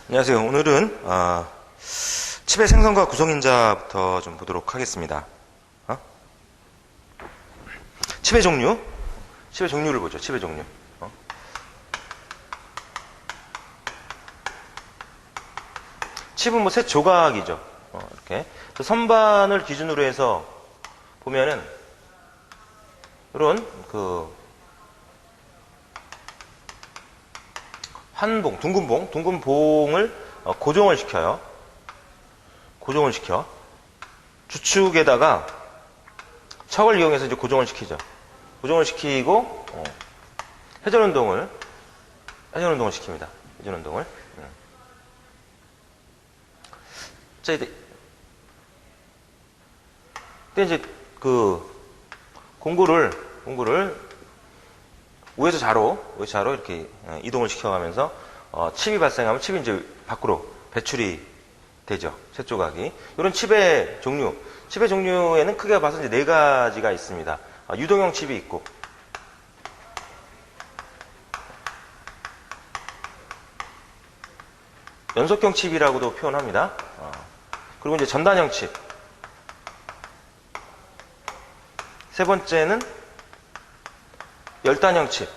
안녕하세요. 오늘은 칩의 생성과 구성인자부터 좀 보도록 하겠습니다. 칩의 종류를 보죠. 칩의 종류. 칩은 뭐 세 조각이죠. 이렇게 선반을 기준으로 해서 보면은 이런 한봉, 둥근 봉을 고정을 시켜요. 고정을 시켜. 주축에다가 척을 이용해서 이제 고정을 시키죠. 고정을 시키고 회전운동을 시킵니다. 회전운동을. 자, 이제 공구를 우에서 좌로 이렇게 이동을 시켜가면서 칩이 발생하면 칩이 이제 밖으로 배출이 되죠. 세 조각이. 이런 칩의 종류에는 크게 봐서 이제 네 가지가 있습니다. 유동형 칩이 있고, 연속형 칩이라고도 표현합니다. 그리고 이제 전단형 칩. 세 번째는 열단형 칩.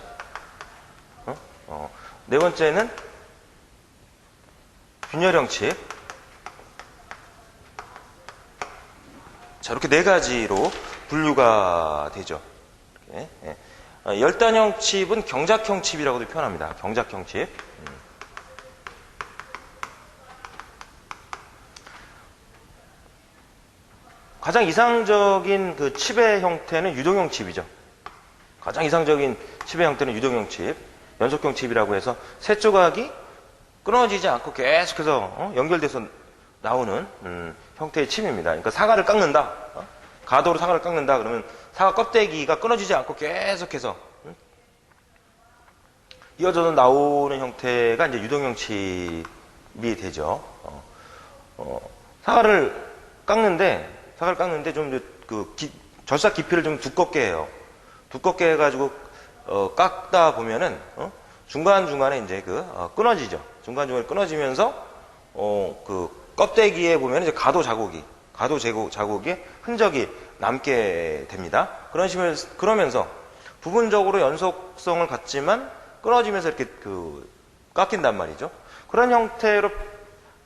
네 번째는 균열형 칩. 자, 이렇게 네 가지로 분류가 되죠. 이렇게. 열단형 칩은 경작형 칩이라고도 표현합니다. 경작형 칩. 가장 이상적인 그 칩의 형태는 유동형 칩이죠. 가장 이상적인 칩의 형태는 유동형 칩, 연속형 칩이라고 해서 세 조각이 끊어지지 않고 계속해서 연결돼서 나오는 형태의 칩입니다. 그러니까 사과를 깎는다, 가도로 사과를 깎는다 그러면 사과 껍데기가 끊어지지 않고 계속해서 이어져서 나오는 형태가 이제 유동형 칩이 되죠. 사과를 깎는데 좀 절삭 깊이를 좀 두껍게 해요. 두껍게 해가지고 깎다 보면은 중간중간에 이제 끊어지죠. 중간중간에 끊어지면서 껍데기에 보면 이제 가도 자국이 흔적이 남게 됩니다. 그러면서 부분적으로 연속성을 갖지만 끊어지면서 이렇게 깎인단 말이죠. 그런 형태로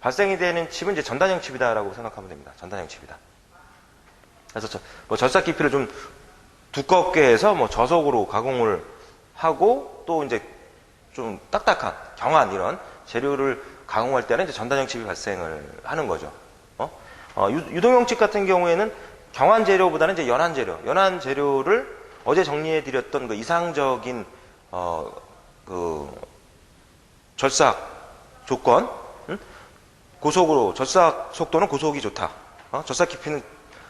발생이 되는 칩은 이제 전단형 칩이다라고 생각하면 됩니다. 전단형 칩이다. 그래서 절삭 깊이를 좀 두껍게 해서 저속으로 가공을 하고 또 이제 좀 딱딱한 경한 이런 재료를 가공할 때는 이제 전단형 칩이 발생을 하는 거죠. 유동형 칩 같은 경우에는 경한 재료보다는 이제 연한 재료를 어제 정리해 드렸던 그 이상적인 절삭 조건, 절삭 속도는 고속이 좋다. 절삭 깊이는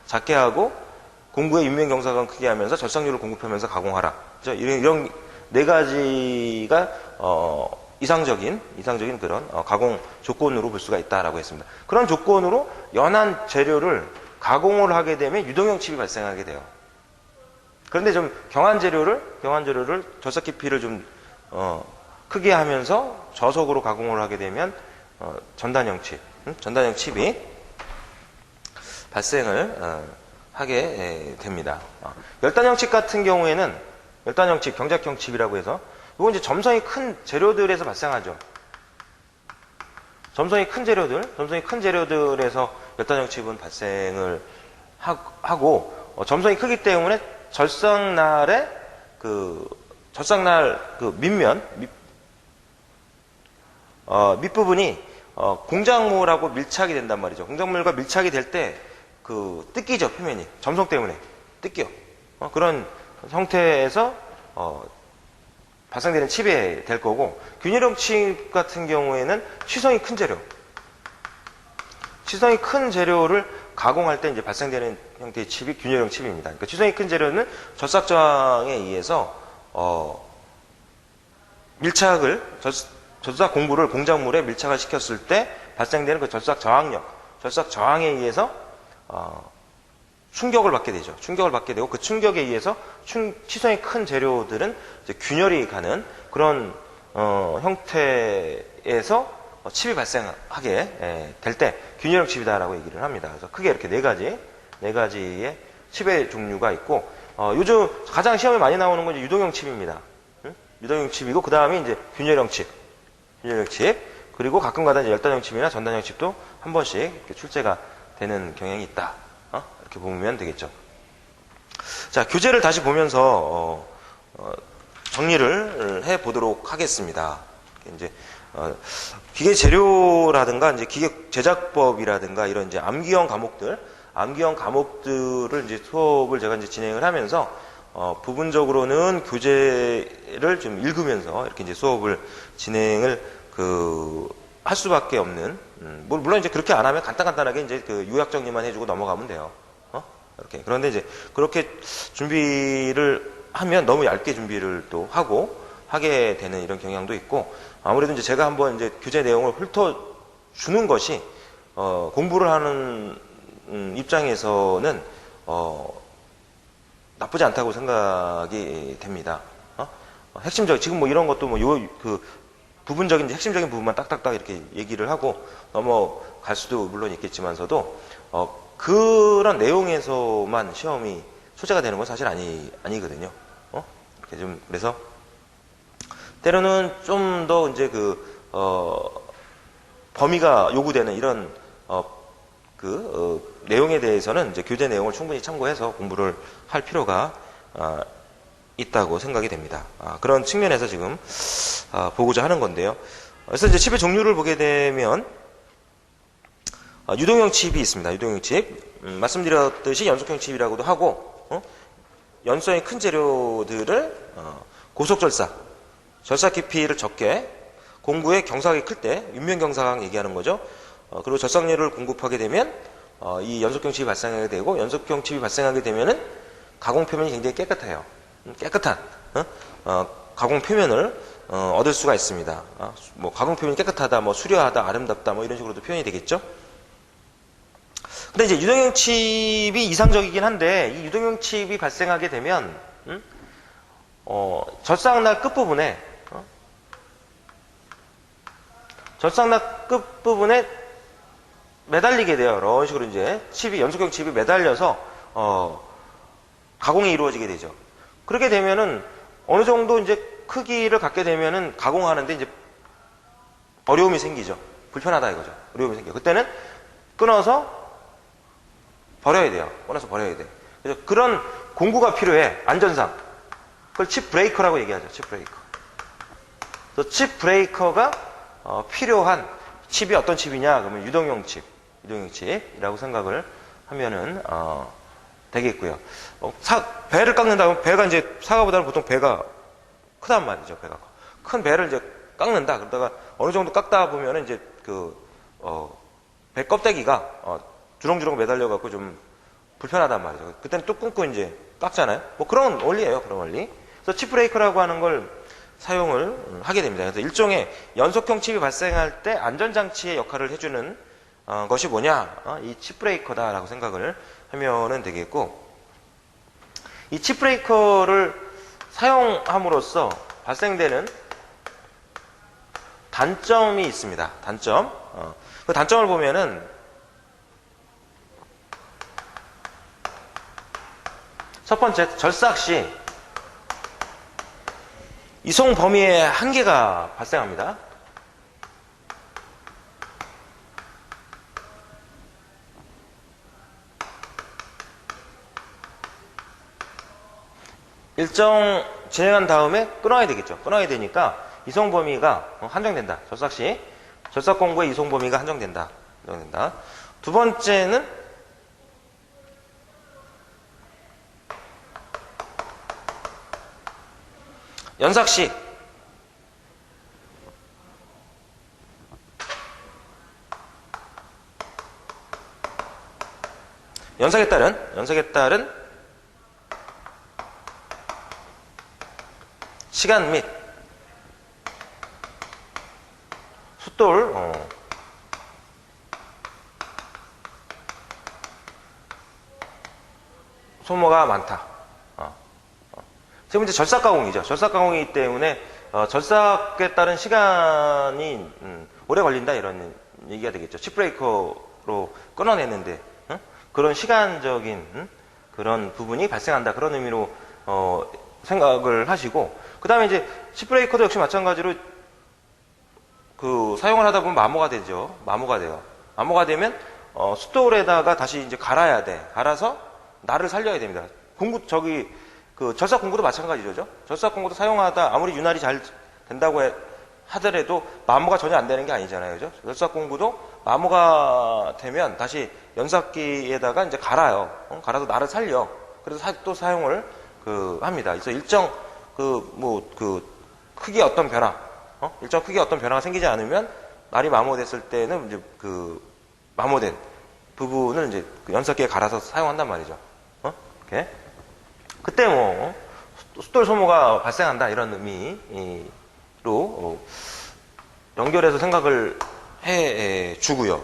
작게 하고 공구의 윤면경사관 크게 하면서 절삭률을 공급하면서 가공하라. 이런 네 가지가 이상적인 그런 가공 조건으로 볼 수가 있다라고 했습니다. 그런 조건으로 연한 재료를 가공을 하게 되면 유동형 칩이 발생하게 돼요. 그런데 좀 경한 재료를 절삭 깊이를 좀 크게 하면서 저속으로 가공을 하게 되면 전단형 칩이 발생을 하게 됩니다. 열단형 칩 같은 경우에는 경작형 칩이라고 해서 이건 이제 점성이 큰 재료들에서 발생하죠. 점성이 큰 재료들에서 열단형 칩은 발생을 하고 점성이 크기 때문에 절삭날 밑부분이 공작물하고 밀착이 된단 말이죠. 공작물과 밀착이 될 때 뜯기죠, 표면이. 점성 때문에 뜯겨. 그런 형태에서 발생되는 칩이 될 거고, 균열형 칩 같은 경우에는 취성이 큰 재료를 가공할 때 이제 발생되는 형태의 칩이 균열형 칩입니다. 그러니까 취성이 큰 재료는 절삭 저항에 의해서 절삭 공구를 공작물에 밀착을 시켰을 때 발생되는 그 절삭 저항에 의해서 충격을 받게 되죠. 그 충격에 의해서 취성이 큰 재료들은 이제 균열이 가는 그런 형태에서 칩이 발생하게 될 때 균열형 칩이다라고 얘기를 합니다. 그래서 크게 이렇게 네 가지의 칩의 종류가 있고, 요즘 가장 시험에 많이 나오는 건 이제 유동형 칩입니다. 유동형 칩이고, 그 다음에 이제 균열형 칩, 그리고 가끔가다 이제 열단형 칩이나 전단형 칩도 한 번씩 이렇게 출제가 되는 경향이 있다. 이렇게 보면 되겠죠. 자, 교재를 다시 보면서 정리를 해 보도록 하겠습니다. 이제 기계 재료라든가 이제 기계 제작법이라든가 이런 이제 암기형 과목들을 이제 수업을 제가 이제 진행을 하면서 부분적으로는 교재를 좀 읽으면서 이렇게 이제 수업을 진행을 할 수밖에 없는, 물론 이제 그렇게 안 하면 간단하게 이제 요약 정리만 해주고 넘어가면 돼요. 이렇게. 그런데 이제 그렇게 준비를 하면 너무 얇게 준비를 또 하게 되는 이런 경향도 있고, 아무래도 이제 제가 한번 이제 교재 내용을 훑어주는 것이, 공부를 하는 입장에서는, 나쁘지 않다고 생각이 됩니다. 지금 뭐 이런 것도 부분적인 핵심적인 부분만 딱딱딱 이렇게 얘기를 하고 넘어갈 수도 물론 있겠지만서도, 그런 내용에서만 시험이 소재가 되는 건 사실 아니거든요. 이렇게 좀, 그래서, 때로는 좀 더 이제 범위가 요구되는 이런, 내용에 대해서는 이제 교재 내용을 충분히 참고해서 공부를 할 필요가, 있다고 생각이 됩니다. 그런 측면에서 지금, 보고자 하는 건데요. 그래서 이제 칩의 종류를 보게 되면, 유동형 칩이 있습니다. 유동형 칩. 말씀드렸듯이 연속형 칩이라고도 하고, 연소형이 큰 재료들을, 절삭 깊이를 적게, 공구의 경사각이 클 때, 윤면경사각 얘기하는 거죠. 그리고 절삭률을 공급하게 되면, 이 연속형 칩이 발생하게 되고, 연속형 칩이 발생하게 되면은, 가공 표면이 굉장히 깨끗해요. 깨끗한, 가공 표면을, 얻을 수가 있습니다. 뭐, 가공 표면이 깨끗하다, 뭐, 수려하다, 아름답다, 뭐, 이런 식으로도 표현이 되겠죠. 근데 이제 유동형 칩이 이상적이긴 한데, 이 유동형 칩이 발생하게 되면, 절삭날 끝부분에 매달리게 돼요. 이런 식으로 이제 연속형 칩이 매달려서 가공이 이루어지게 되죠. 그렇게 되면은 어느 정도 이제 크기를 갖게 되면은 가공하는데 이제 어려움이 생기죠. 불편하다 이거죠. 어려움이 생겨요. 그때는 끊어서 버려야 돼요. 그래서 그런 공구가 필요해. 안전상. 그걸 칩 브레이커라고 얘기하죠. 칩 브레이커. 그래서 칩 브레이커가 필요한 칩이 어떤 칩이냐? 그러면 유동형 칩이라고 생각을 하면은 되겠고요. 배를 깎는다. 배가 이제 사과보다는 보통 배가 크단 말이죠. 배가 큰 배를 이제 깎는다. 그러다가 어느 정도 깎다 보면은 이제 배 껍데기가 주렁주렁 매달려 갖고 좀 불편하단 말이죠. 그때는 뚝 끊고 이제 깎잖아요. 뭐 그런 원리예요. 그런 원리. 그래서 칩 브레이커라고 하는 걸 사용을 하게 됩니다. 그래서 일종의 연속형 칩이 발생할 때 안전장치의 역할을 해주는 것이 뭐냐? 이 칩 브레이커다라고 생각을 하면은 되겠고, 이 칩 브레이커를 사용함으로써 발생되는 단점이 있습니다. 단점. 그 단점을 보면은 첫 번째, 절삭 시 이송 범위의 한계가 발생합니다. 일정 진행한 다음에 끊어야 되겠죠. 끊어야 되니까 이송 범위가 한정된다. 절삭 시 절삭 공구의 이송 범위가 한정된다. 두 번째는 연삭 시 연삭에 따른 시간 및 숫돌 소모가 많다. 지금 이제 절삭 가공이죠. 절삭 가공이기 때문에 절삭에 따른 시간이 오래 걸린다 이런 얘기가 되겠죠. 칩 브레이커로 끊어냈는데 그런 시간적인 그런 부분이 발생한다 그런 의미로 생각을 하시고, 그 다음에 이제 칩 브레이커도 역시 마찬가지로 그 사용을 하다 보면 마모가 되죠. 마모가 돼요. 마모가 되면 스톨에다가 다시 이제 갈아야 돼. 갈아서 날을 살려야 됩니다. 그 절삭 공구도 마찬가지죠. 절삭 공구도 사용하다 아무리 윤활이 잘 된다고 하더라도 마모가 전혀 안 되는 게 아니잖아요. 그죠? 절삭 공구도 마모가 되면 다시 연삭기에다가 이제 갈아요. 갈아서 날을 살려. 그래서 또 사용을 합니다. 그래서 일정 크기의 어떤 변화, 일정 크기의 어떤 변화가 생기지 않으면 날이 마모됐을 때는 이제 마모된 부분을 이제 연삭기에 갈아서 사용한단 말이죠. 이렇게. 그때 스톨 소모가 발생한다 이런 의미로 연결해서 생각을 해 주고요.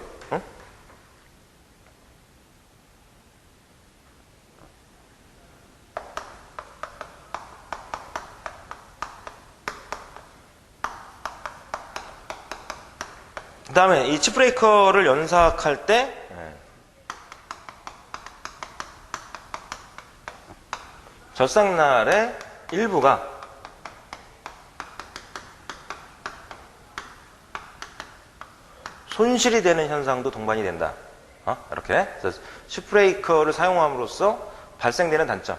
그 다음에 이 칩 브레이커를 연삭할 때 절삭날의 일부가 손실이 되는 현상도 동반이 된다. 이렇게. 그래서 칩 브레이커를 사용함으로써 발생되는 단점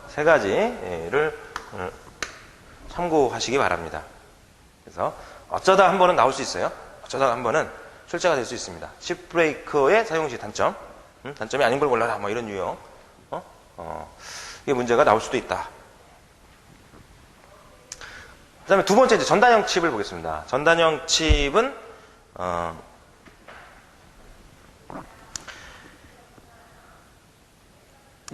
세 가지를 참고하시기 바랍니다. 그래서 어쩌다 한 번은 나올 수 있어요. 어쩌다 한 번은 출제가 될 수 있습니다. 칩 브레이커의 사용 시 단점, 단점이 아닌 걸 골라라, 뭐 이런 유형. 이게 문제가 나올 수도 있다. 그 다음에 두 번째, 이제 전단형 칩을 보겠습니다. 전단형 칩은,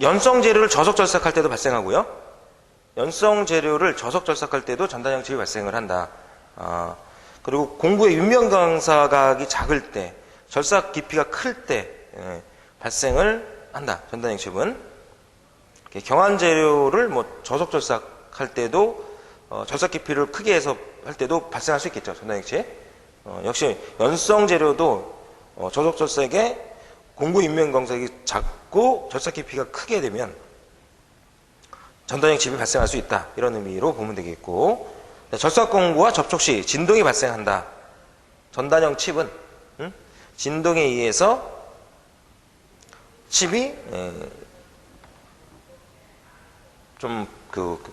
연성 재료를 저속 절삭할 때도 발생하고요. 연성 재료를 저속 절삭할 때도 전단형 칩이 발생을 한다. 그리고 공구의 윤면광사각이 작을 때, 절삭 깊이가 클 때 발생을 한다. 전단형 칩은 경한 재료를 저속 절삭할 때도 절삭 깊이를 크게 해서 할 때도 발생할 수 있겠죠. 전단형 칩. 역시 연성 재료도 저속 절삭에 공구 윤면광사각이 작고 절삭 깊이가 크게 되면 전단형 칩이 발생할 수 있다. 이런 의미로 보면 되겠고, 절삭 공구와 접촉 시 진동이 발생한다. 전단형 칩은 진동에 의해서 칩이 좀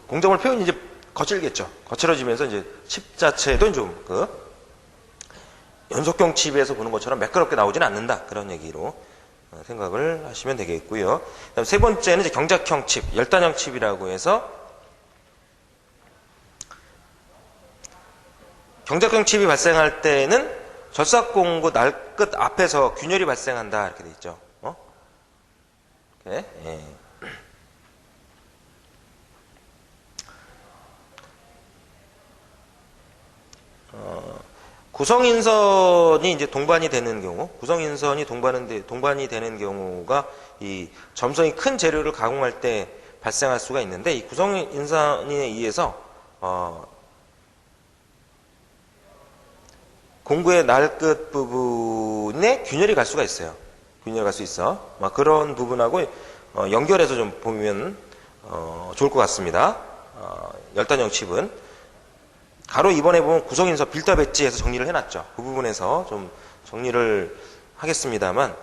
공정을 표현이 이제 거칠겠죠. 거칠어지면서 이제 칩 자체도 좀 연속형 칩에서 보는 것처럼 매끄럽게 나오지는 않는다. 그런 얘기로 생각을 하시면 되겠고요. 그다음 세 번째는 이제 경작형 칩, 열단형 칩이라고 해서 경작형 칩이 발생할 때는 절삭 공구 날 끝 앞에서 균열이 발생한다. 이렇게 돼 있죠. 이렇게. 예. 구성인선이 이제 동반이 되는 경우, 구성인선이 동반이 되는 경우가 이 점성이 큰 재료를 가공할 때 발생할 수가 있는데, 이 구성인선에 의해서 공구의 날 끝 부분에 균열이 갈 수가 있어요. 균열이 갈 수 있어. 그런 부분하고 연결해서 좀 보면 좋을 것 같습니다. 열단형 칩은 가로 2번에 보면 구성인선 빌더 배지에서 정리를 해놨죠. 그 부분에서 좀 정리를 하겠습니다만,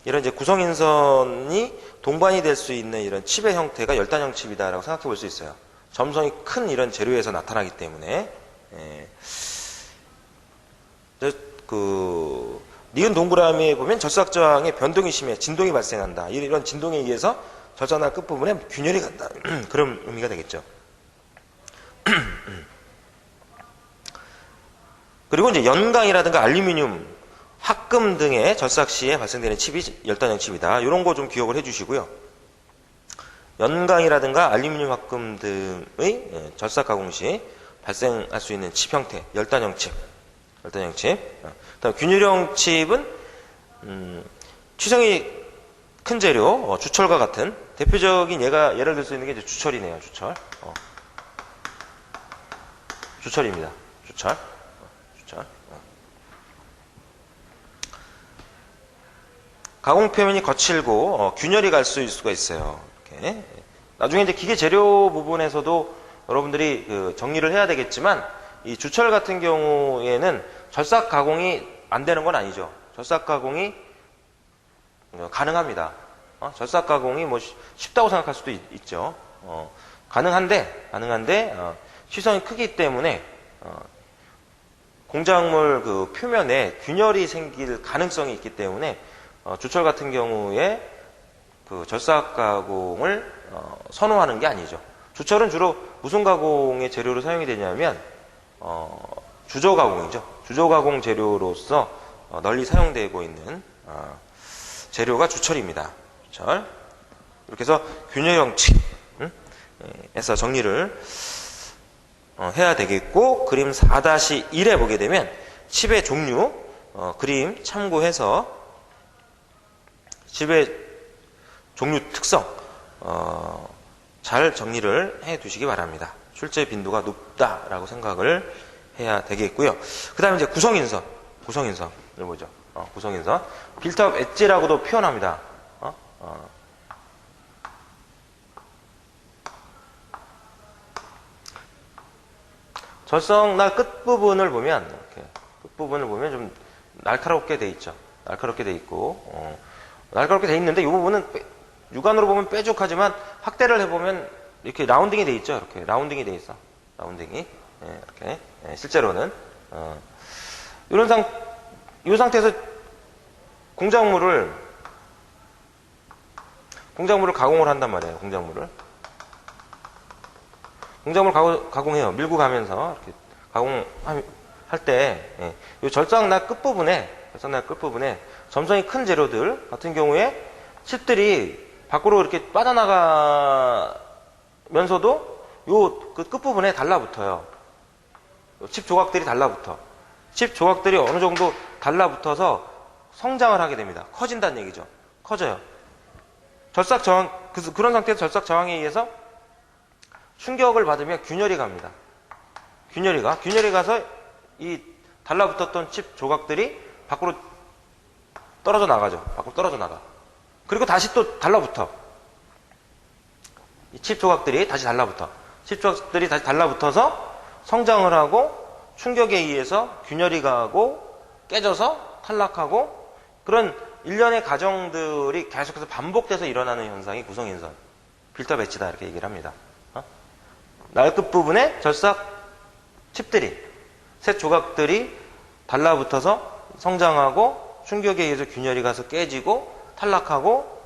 이런 이제 구성인선이 동반이 될 수 있는 이런 칩의 형태가 열단형 칩이다라고 생각해 볼 수 있어요. 점성이 큰 이런 재료에서 나타나기 때문에. 니은 동그라미에 보면 절삭저항의 변동이 심해 진동이 발생한다. 이런 진동에 의해서 절삭날 끝부분에 균열이 간다. 그런 의미가 되겠죠. 그리고 이제 연강이라든가 알루미늄, 합금 등의 절삭 시에 발생되는 칩이 열단형 칩이다. 이런 거 좀 기억을 해주시고요. 연강이라든가 알루미늄 합금 등의 절삭 가공 시 발생할 수 있는 칩 형태, 열단형 칩. 열단형 칩. 그다음 균일형 칩은 취성이 큰 재료, 주철과 같은 대표적인 예를 들 수 있는 게 이제 주철이네요. 주철. 주철입니다. 주철. 주철. 가공 표면이 거칠고 균열이 갈 수가 있어요. 이렇게. 나중에 이제 기계 재료 부분에서도 여러분들이 정리를 해야 되겠지만 이 주철 같은 경우에는 절삭 가공이 안 되는 건 아니죠. 절삭 가공이 가능합니다. 절삭 가공이 뭐 쉽다고 생각할 수도 있죠. 가능한데 시선이 크기 때문에 공작물 그 표면에 균열이 생길 가능성이 있기 때문에 주철 같은 경우에 그 절삭 가공을 선호하는 게 아니죠. 주철은 주로 무슨 가공의 재료로 사용이 되냐면 주조 가공이죠. 주조 가공 재료로서 널리 사용되고 있는 재료가 주철입니다. 주철. 이렇게 해서 균열형 칩에서 정리를 해야 되겠고, 그림 4-1에 보게 되면 칩의 종류 그림 참고해서 칩의 종류 특성 잘 정리를 해 두시기 바랍니다. 출제 빈도가 높다라고 생각을 해야 되겠고요. 그 다음에 이제 구성인선을 보죠. 구성인선. 빌트업 엣지라고도 표현합니다. 절성날 끝부분을 보면, 이렇게 끝부분을 보면 좀 날카롭게 돼 있죠. 날카롭게 돼 있고, 날카롭게 돼 있는데 이 부분은 육안으로 보면 뾰족하지만 확대를 해보면 이렇게 라운딩이 돼 있죠. 이렇게 라운딩이 돼 있어. 라운딩이. 이렇게. 실제로는. 이 상태에서 공작물을 가공을 한단 말이에요. 공작물을 가공해요. 밀고 가면서 이렇게 가공할 때, 이 절삭날 끝부분에 점성이 큰 재료들 같은 경우에 칩들이 밖으로 이렇게 빠져나가면서도 그 끝부분에 달라붙어요. 칩 조각들이 달라붙어. 칩 조각들이 어느 정도 달라붙어서 성장을 하게 됩니다. 커진다는 얘기죠. 커져요. 절삭 저항, 그런 상태에서 절삭 저항에 의해서 충격을 받으면 균열이 갑니다. 균열이 가서 이 달라붙었던 칩 조각들이 밖으로 떨어져 나가죠. 밖으로 떨어져 나가. 그리고 다시 또 달라붙어. 이 칩 조각들이 다시 달라붙어. 칩 조각들이 다시 달라붙어서 성장을 하고 충격에 의해서 균열이 가고 깨져서 탈락하고, 그런 일련의 과정들이 계속해서 반복돼서 일어나는 현상이 구성인선, 빌트업 엣지다 이렇게 얘기를 합니다. 날 끝부분에 절삭 칩들이, 셋 조각들이 달라붙어서 성장하고 충격에 의해서 균열이 가서 깨지고 탈락하고,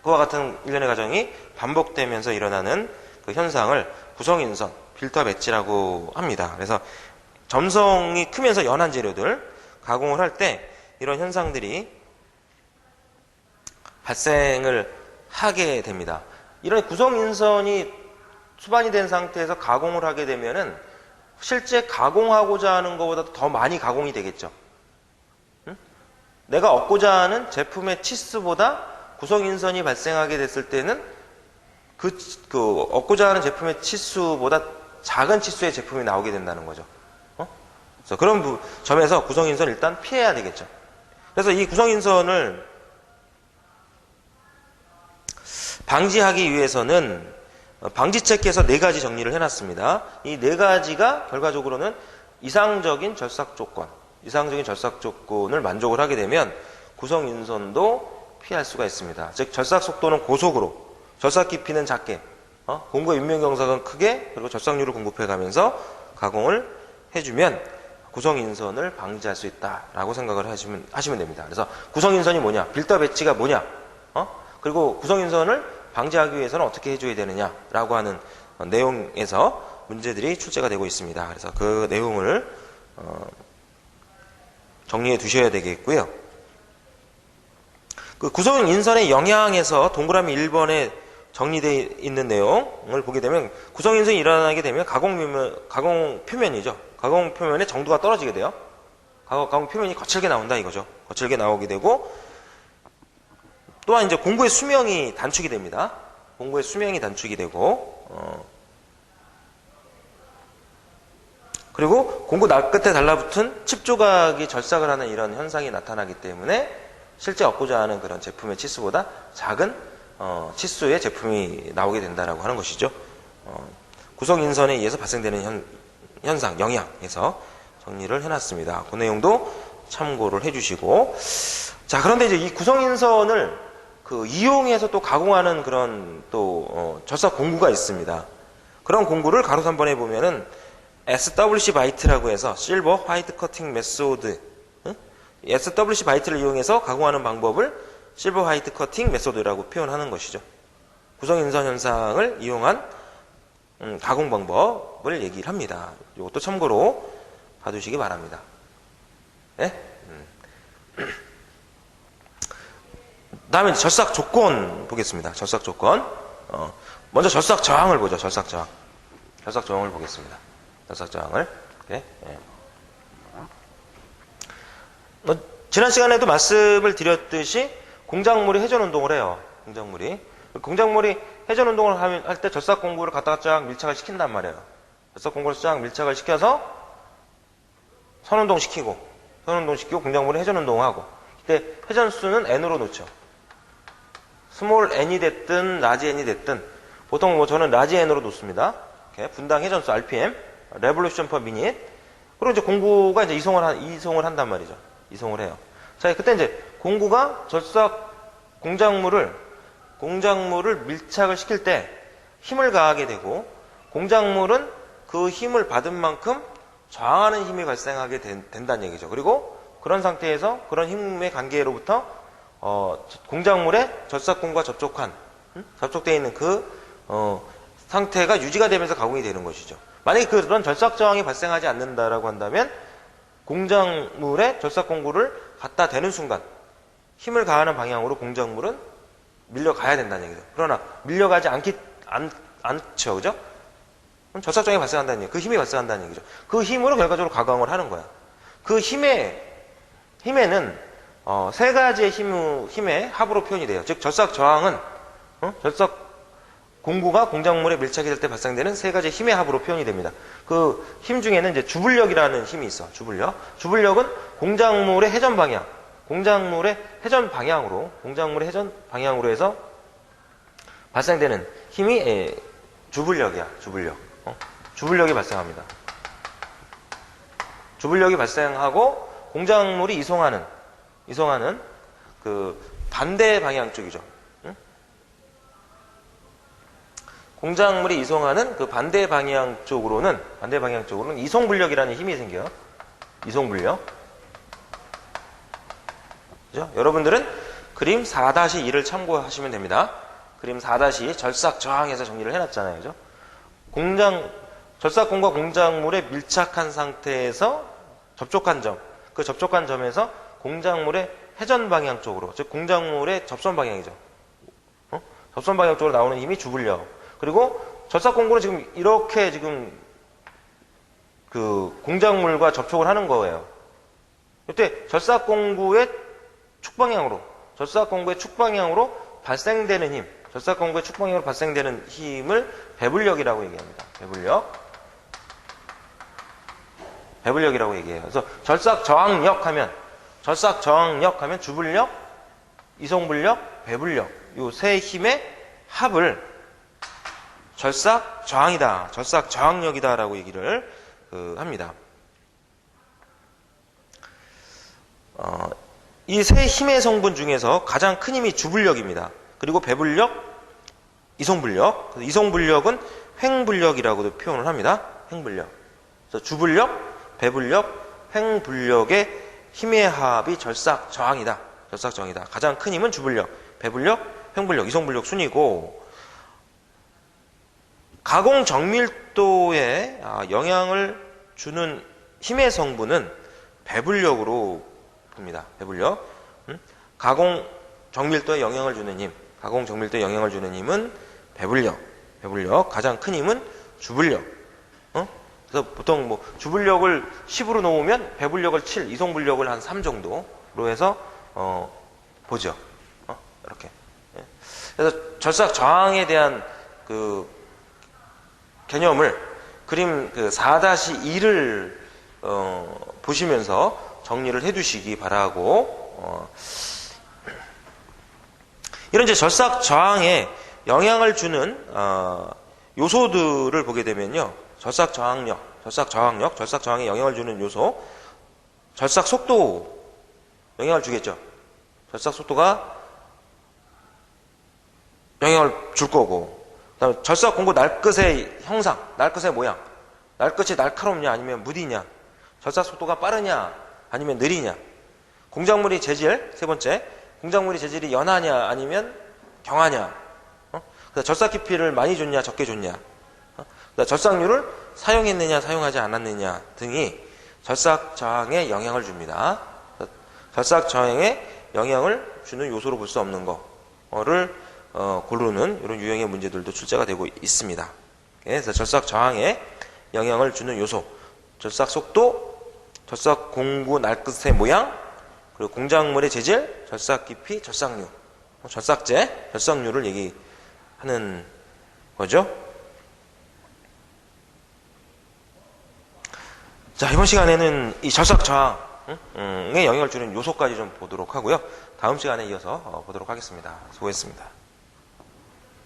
그와 같은 일련의 과정이 반복되면서 일어나는 그 현상을 구성인선, 빌트업 엣지라고 합니다. 그래서 점성이 크면서 연한 재료들 가공을 할 때 이런 현상들이 발생을 하게 됩니다. 이런 구성인선이 수반이 된 상태에서 가공을 하게 되면은 실제 가공하고자 하는 것보다 더 많이 가공이 되겠죠. 내가 얻고자 하는 제품의 치수보다 구성인선이 발생하게 됐을 때는 그 얻고자 하는 제품의 치수보다 작은 치수의 제품이 나오게 된다는 거죠. 그래서 그런 점에서 구성인선 일단 피해야 되겠죠. 그래서 이 구성인선을 방지하기 위해서는 방지체계에서 4가지 정리를 해놨습니다. 이 4가지가 결과적으로는 이상적인 절삭 조건을 만족을 하게 되면 구성인선도 피할 수가 있습니다. 즉 절삭 속도는 고속으로, 절삭 깊이는 작게, 공구의 인면경사는 크게, 그리고 절삭률을 공급해가면서 가공을 해주면 구성인선을 방지할 수 있다라고 생각을 하시면 됩니다. 그래서 구성인선이 뭐냐, 빌트업 엣지가 뭐냐, 그리고 구성인선을 방지하기 위해서는 어떻게 해줘야 되느냐라고 하는 내용에서 문제들이 출제가 되고 있습니다. 그래서 그 내용을 정리해 두셔야 되겠고요. 그 구성인선의 영향에서 동그라미 1번에 정리되어 있는 내용을 보게 되면 구성인선이 일어나게 되면 가공 표면이죠. 가공 표면의 정도가 떨어지게 돼요. 가공 표면이 거칠게 나온다 이거죠. 거칠게 나오게 되고 또한 이제 공구의 수명이 단축이 됩니다. 공구의 수명이 단축이 되고, 그리고 공구 날끝에 달라붙은 칩 조각이 절삭을 하는 이런 현상이 나타나기 때문에 실제 얻고자 하는 그런 제품의 치수보다 작은 치수의 제품이 나오게 된다라고 하는 것이죠. 구성 인선에 의해서 발생되는 현상, 영향에서 정리를 해놨습니다. 그 내용도 참고를 해주시고, 자, 그런데 이제 이 구성 인선을 이용해서 또 가공하는 그런 절삭 공구가 있습니다. 그런 공구를 가로 3번에 보면은 SWC 바이트라고 해서 실버 화이트 커팅 메소드, SWC 바이트를 이용해서 가공하는 방법을 실버 화이트 커팅 메소드라고 표현하는 것이죠. 구성 인선 현상을 이용한 가공 방법을 얘기를 합니다. 이것도 참고로 봐두시기 바랍니다. 네? 다음에 절삭 조건 보겠습니다. 절삭 조건. 먼저 절삭 저항을 보죠. 절삭 저항. 절삭 저항을 보겠습니다. 절삭 저항을. 네? 네. 지난 시간에도 말씀을 드렸듯이 공작물이 회전 운동을 해요. 공작물이 회전 운동을 할 때 절삭 공구를 갖다가 쫙 밀착을 시킨단 말이에요. 절삭 공구를 쫙 밀착을 시켜서 선운동 시키고 공작물이 회전 운동하고, 이때 회전수는 n으로 놓죠. 스몰 n이 됐든 라지 n이 됐든, 보통 저는 라지 n으로 놓습니다. 이렇게 분당 회전수 rpm, revolution per minute. 그리고 이제 공구가 이제 이송을 한단 말이죠. 이송을 해요. 자, 그때 이제 공구가 절삭 공작물을 밀착을 시킬 때 힘을 가하게 되고, 공작물은 그 힘을 받은 만큼 저항하는 힘이 발생하게 된다는 얘기죠. 그리고 그런 상태에서 그런 힘의 관계로부터 공작물의 절삭공과 접촉되어 있는 상태가 유지가 되면서 가공이 되는 것이죠. 만약에 그런 절삭 저항이 발생하지 않는다라고 한다면 공작물의 절삭 공구를 갖다 대는 순간 힘을 가하는 방향으로 공작물은 밀려가야 된다는 얘기죠. 그러나 밀려가지 않죠. 그죠? 그럼 절삭 저항이 발생한다는 얘기죠. 그 힘이 발생한다는 얘기죠. 그 힘으로 결과적으로 가공을 하는 거야. 그 힘에는 세 가지의 힘의 합으로 표현이 돼요. 즉 절삭 저항은 절삭 공구가 공작물에 밀착이 될 때 발생되는 세 가지의 힘의 합으로 표현이 됩니다. 그 힘 중에는 이제 주불력이라는 힘이 있어. 주불력은 공작물의 회전 방향으로 해서 발생되는 힘이 주불력이야. 주불력이 발생합니다. 주불력이 발생하고 공작물이 이송하는 그 반대 방향 쪽이죠. 공작물이 이송하는 그 반대 방향 쪽으로는 이송불력이라는 힘이 생겨요. 이송불력. 그죠? 여러분들은 그림 4-2를 참고하시면 됩니다. 그림 4-2 절삭 저항에서 정리를 해놨잖아요. 그죠? 절삭공과 공작물에 밀착한 상태에서 접촉한 점, 그 접촉한 점에서 공작물의 회전 방향 쪽으로, 즉 공작물의 접선 방향이죠. 접선 방향 쪽으로 나오는 힘이 주불력. 그리고 절삭공구는 지금 이렇게 그 공작물과 접촉을 하는 거예요. 이때 절삭공구의 축방향으로 발생되는 힘을 배불력이라고 얘기합니다. 배불력이라고 얘기해요. 그래서 절삭 저항력 하면 주불력, 이송불력, 배불력, 요 세 힘의 합을 절삭 저항이다, 절삭 저항력이다라고 얘기를 합니다. 이 세 힘의 성분 중에서 가장 큰 힘이 주불력입니다. 그리고 배불력, 이송불력. 이송불력은 횡불력이라고도 표현을 합니다. 횡불력. 그래서 주불력, 배불력, 횡불력의 힘의 합이 절삭 저항이다. 가장 큰 힘은 주불력, 배불력, 횡불력, 이송불력 순이고, 가공 정밀도에 영향을 주는 힘의 성분은 배불력으로 봅니다. 배불력. 가공 정밀도에 영향을 주는 힘은 배불력. 가장 큰 힘은 주불력. 그래서 보통 주불력을 10으로 놓으면 배불력을 7, 이송불력을 한 3 정도로 해서 보죠. 이렇게. 그래서 절삭 저항에 대한 그 개념을 그림 그 4-2를 보시면서 정리를 해두시기 바라고, 이런 이제 절삭 저항에 영향을 주는 요소들을 보게 되면요, 절삭 저항에 영향을 주는 요소, 절삭 속도 영향을 주겠죠. 절삭 속도가 영향을 줄 거고, 그다음에 절삭 공구 날끝의 형상, 날끝의 모양, 날끝이 날카롭냐 아니면 무디냐, 절삭 속도가 빠르냐 아니면 느리냐, 공작물이 재질, 세 번째, 공작물이 재질이 연하냐 아니면 경하냐, 절삭 깊이를 많이 줬냐 적게 줬냐, 절삭률을 사용했느냐 사용하지 않았느냐 등이 절삭 저항에 영향을 줍니다. 절삭 저항에 영향을 주는 요소로 볼 수 없는 거를 고르는 이런 유형의 문제들도 출제가 되고 있습니다. 그래서 절삭 저항에 영향을 주는 요소, 절삭 속도, 절삭 공구 날끝의 모양, 그리고 공작물의 재질, 절삭 깊이, 절삭률, 절삭제, 절삭률을 얘기하는 거죠. 자, 이번 시간에는 이 절삭 저항에 영향을 주는 요소까지 좀 보도록 하고요. 다음 시간에 이어서 보도록 하겠습니다. 수고했습니다.